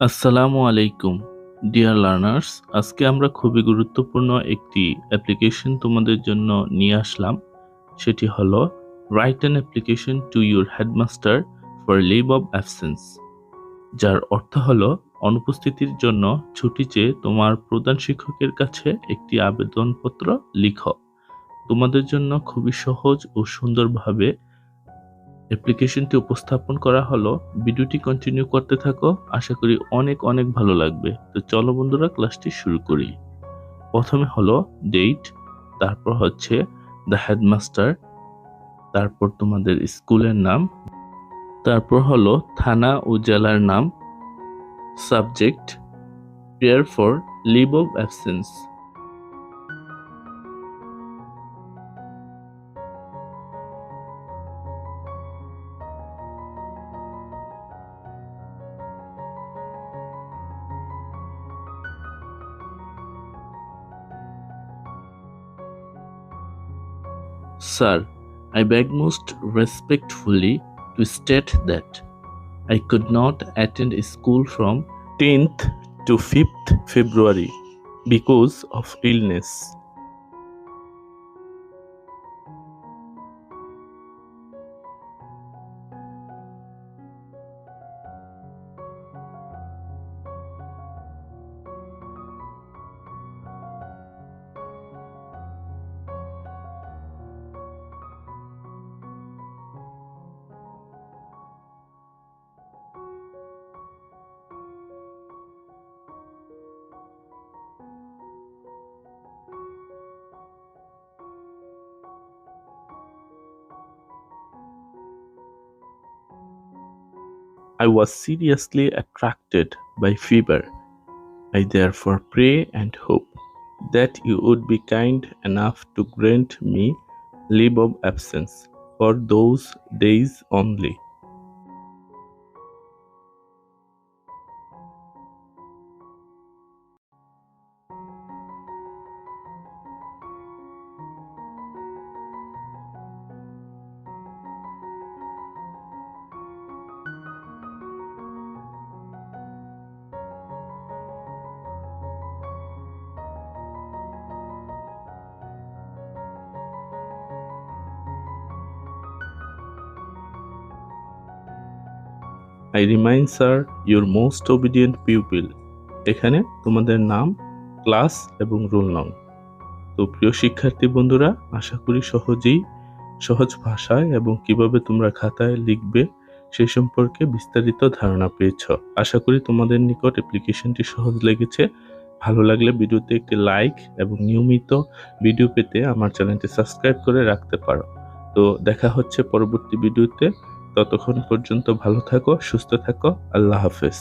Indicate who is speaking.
Speaker 1: আসসালামু আলাইকুম dear learners. আজকে আমরা খুবই গুরুত্বপূর্ণ একটি অ্যাপ্লিকেশন তোমাদের জন্য নিয়ে আসলাম। সেটি হলো write an application to your headmaster for leave of absence, যার অর্থ হলো অনুপস্থিতির জন্য ছুটি চেয়ে তোমার প্রধান শিক্ষকের কাছে একটি আবেদনপত্র লিখো। তোমাদের জন্য খুবই সহজ ও সুন্দরভাবে অ্যাপ্লিকেশনটি উপস্থাপন করা হলো। ভিডিওটি কন্টিনিউ করতে থাকো, আশা করি অনেক অনেক ভালো লাগবে। তো চলো বন্ধুরা, ক্লাসটি শুরু করি। প্রথমে হলো ডেট, তারপর হচ্ছে দ্য হেডমাস্টার, তারপর তোমাদের স্কুলের নাম, তারপর হলো থানা ও জেলার নাম, subject prayer for leave of absence. Sir, I beg most respectfully to state that I could not attend school from 10th to 5th February because of illness. I was seriously attracted by fever. I therefore pray and hope that you would be kind enough to grant me leave of absence for those days only. I remain, sir, your most obedient pupil. এখানে তোমাদের নাম, class এবং role নং। তো প্রিয় শিক্ষার্থী বন্ধুরা, আশা করি সহজ ভাষায় এবং কিভাবে তোমরা খাতায় লিখবে সেই সম্পর্কে বিস্তারিত ধারণা পেয়েছ। আশা করি তোমাদের নিকট অ্যাপ্লিকেশনটি সহজ লেগেছে। ভালো লাগলে ভিডিওতে একটি লাইক এবং নিয়মিত ভিডিও পেতে আমার চ্যানেলটি সাবস্ক্রাইব করে রাখতে পারো। তো দেখা হচ্ছে পরবর্তী ভিডিওতে। ততক্ষণ পর্যন্ত ভালো থাকো, সুস্থ থাকো। আল্লাহ হাফেজ।